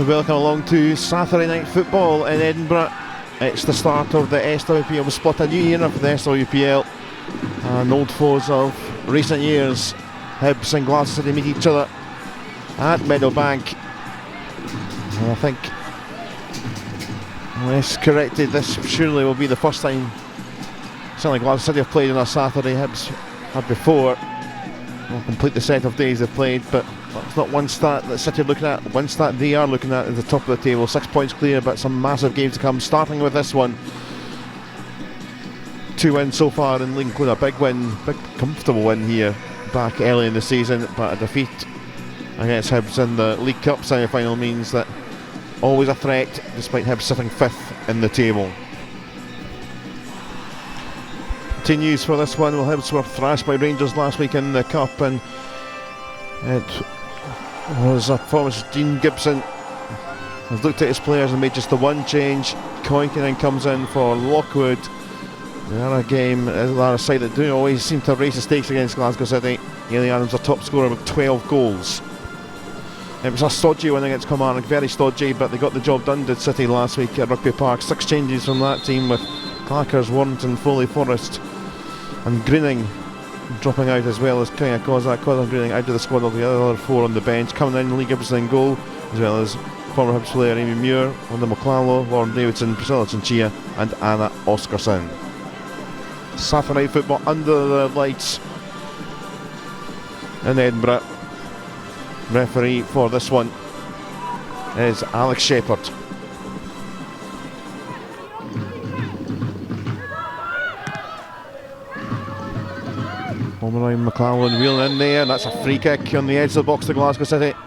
Welcome along to Saturday night football in Edinburgh. It's the start of the SWPL. We spot a new era for the SWPL, and old foes of recent years, Hibs and Glasgow City, meet each other at Meadowbank. And I think, unless corrected, this surely will be the first time certainly Glasgow City have played on a Saturday. Hibs have before. We'll complete the set of days they've played, but that's not one stat that City are looking at. One stat they are looking at the top of the table. 6 points clear, but some massive games to come, starting with this one. 2 wins so far in league, including a big win, big comfortable win here back early in the season, but a defeat against Hibs in the League Cup semi-final means that always a threat, despite Hibs sitting 5th in the table. News for this one. Well, Hibs were thrashed by Rangers last week in the Cup, and it was a performance. Dean Gibson has looked at his players and made just the one change. Koikinen comes in for Lockwood. The other game, the other side that do always seem to raise the stakes against Glasgow City. Ailey Adams, a top scorer with 12 goals. It was a stodgy win against Kilmarnock, very stodgy, but they got the job done, did City, last week at Rugby Park. 6 changes from that team, with Clackers, Warrington, Foley, Forrest and Greening dropping out, as well as kind of Kozak, Greening out of the squad of the other 4 on the bench. Coming in, Lee Gibson in goal, as well as former Hibs player Amy Muir, Wanda McClello, Lauren Davidson, Priscilla Chinchilla and Anna Oscarson. Saturday night football under the lights in Edinburgh. Referee for this one is Alex Shepherd. Pomeroy, McClellan wheeling in there, and that's a free kick on the edge of the box to Glasgow City.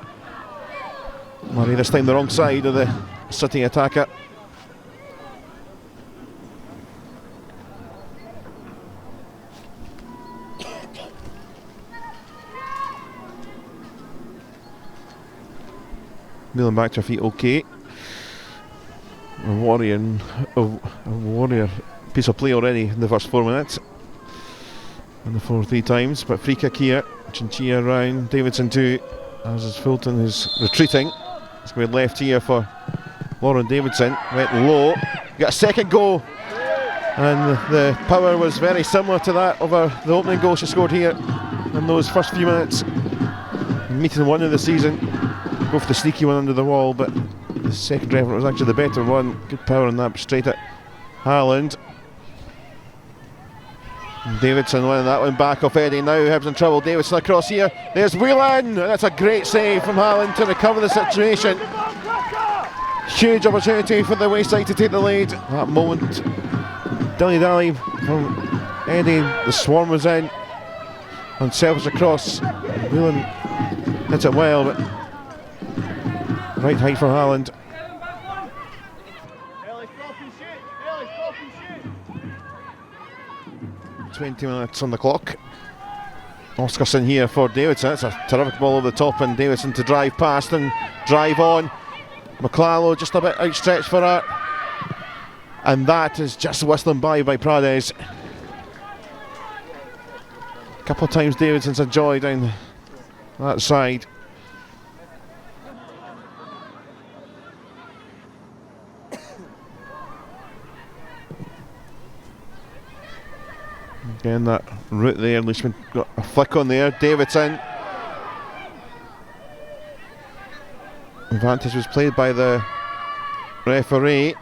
Murray this time the wrong side of the City attacker. Wheeling back to her feet, okay. A warrior piece of play already in the first 4 minutes. And the 4-3 times, but free kick here. Chinchilla round, Davidson too, as is Fulton, who's retreating. It's going to be left here for Lauren Davidson. Went low, got a second goal, and the power was very similar to that of the opening goal she scored here in those first few minutes. Meeting one of the season, go for the sneaky one under the wall, but the second effort was actually the better one. Good power on that, straight at Haaland. Davidson winning that one back off Eddie. Now Hibs in trouble. Davidson across here. There's Whelan, and that's a great save from Haaland to recover the situation. Huge opportunity for the Wayside to take the lead. That moment, dilly-dally from Eddie. The swarm was in. Unselfish across. Whelan hits it well, but right height for Haaland. 20 minutes on the clock. Oscarson here for Davidson. That's a terrific ball over the top, and Davidson to drive past and drive on. McClello just a bit outstretched for her, and that is just whistling by Prades. A couple of times Davidson's had joy down that side. Again, that route there, Leishman got a flick on there. Davidson. Advantage was played by the referee.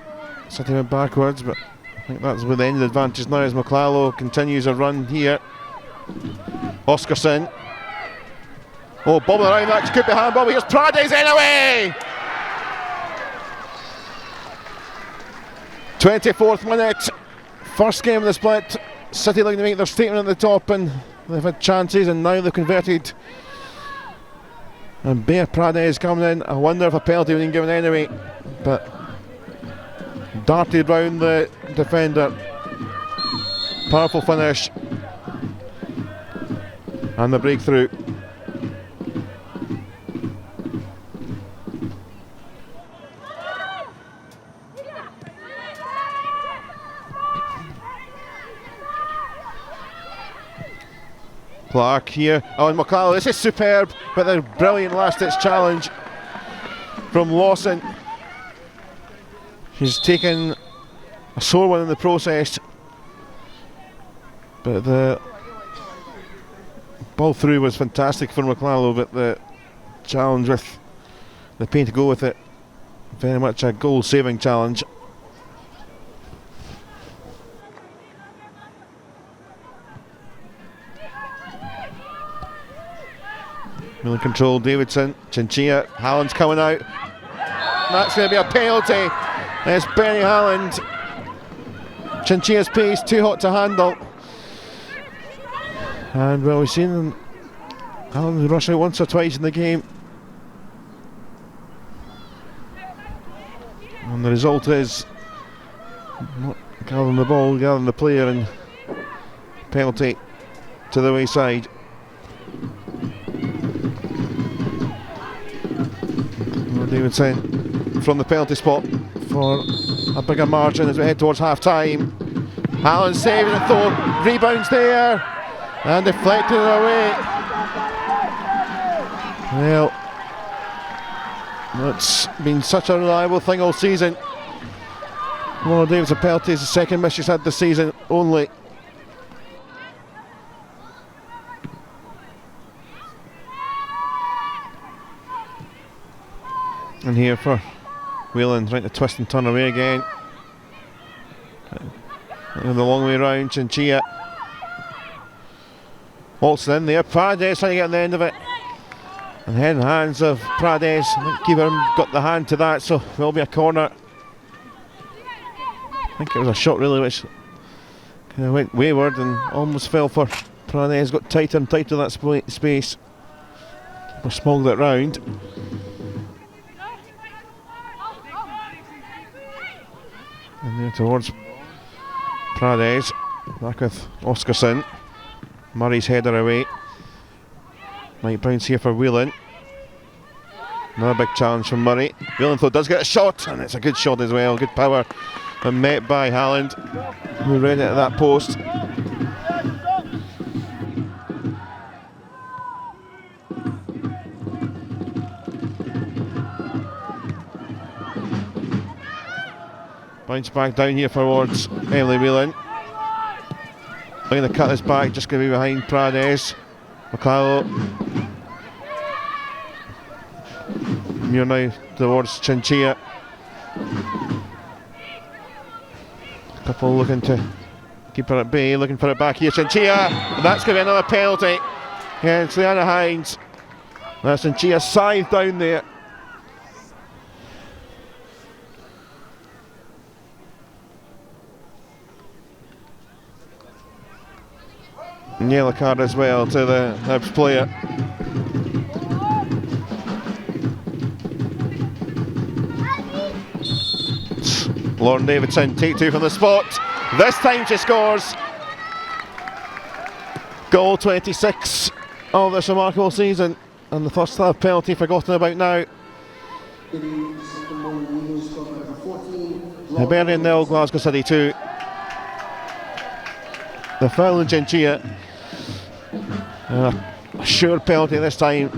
City went backwards, but I think that's where the end of the advantage now, as McClello continues a run here. Oscarson. Oh, bobbling around, that could be handball, but here's Prades anyway! 24th minute, first game of the split. City looking to make their statement at the top, and they've had chances, and now they've converted. And Bear Prades coming in. I wonder if a penalty would have been given anyway, but darted round the defender. Powerful finish, and the breakthrough. Clark here on McClellan. This is superb, but the brilliant last ditch challenge from Lawson. She's taken a sore one in the process, but the ball through was fantastic for McLarlow, but the challenge with the pain to go with it, very much a goal saving challenge. Middle control, Davidson, Chinchilla, Halland's coming out. That's going to be a penalty. There's Benny Halland. Chinchilla's pace too hot to handle. And well, we've seen them, Halland rush out once or twice in the game. And the result is not gathering the ball, gathering the player, and penalty to the wayside. Davidson from the penalty spot for a bigger margin as we head towards half time. Halland saving the throw, rebounds there and deflected it away. Well, that's been such a reliable thing all season. Laura Davidson penalty is the second miss she's had this season only. And here for Whelan, trying to twist and turn away again. And the long way round, Chinchilla. Waltzing in there, Paradise trying to get on the end of it. And head and hands of Paradise. I think keeper got the hand to that, so will be a corner. I think it was a shot really which kind of went wayward and almost fell for Paradise. Got tighter and tighter that space. Keeper smuggled it round. And there towards Paradise, back with Oscarson. Murray's header away. Mike Brown's here for Whelan. Another big challenge from Murray. Whelan though does get a shot, and it's a good shot as well, good power. And met by Halland, who read it at that post. Bounce back down here towards Emily Whelan. Looking to cut this back, just going to be behind Paradise. McLarlow. You're now towards Chinchilla. Couple looking to keep her at bay, looking for it back here. Chinchilla, and that's going to be another penalty against Leanna Hines. That's Chinchilla scythe down there. And yellow card as well to the Hibs player. Lauren Davidson, take two from the spot. This time she scores. Goal 26 of this remarkable season. And the first half penalty forgotten about now. Hibernian 0, Glasgow City 2. The foul in Chinchilla. A sure penalty this time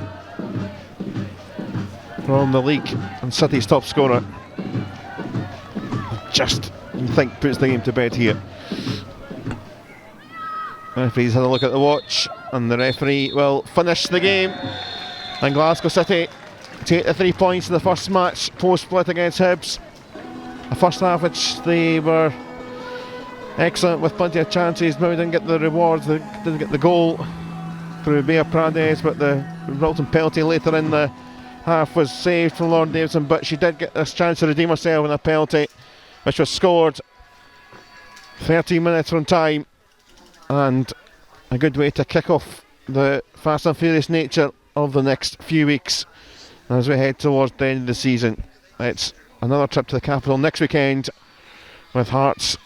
from the league and City's top scorer. Just, you think, puts the game to bed here. The referee's had a look at the watch, and the referee will finish the game. And Glasgow City take the 3 points in the first match post-split against Hibs. A first half which they were excellent with plenty of chances. Maybe didn't get the rewards, they didn't get the goal through Bea Paradise, but the resulting penalty later in the half was saved from Lauren Davidson. But she did get this chance to redeem herself in a penalty, which was scored 13 minutes from time, and a good way to kick off the fast and furious nature of the next few weeks as we head towards the end of the season. It's another trip to the capital next weekend with Hearts,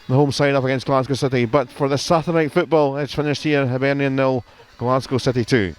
the home side, up against Glasgow City. But for the Saturday night football, it's finished here. Hibernian 0, Glasgow City 2.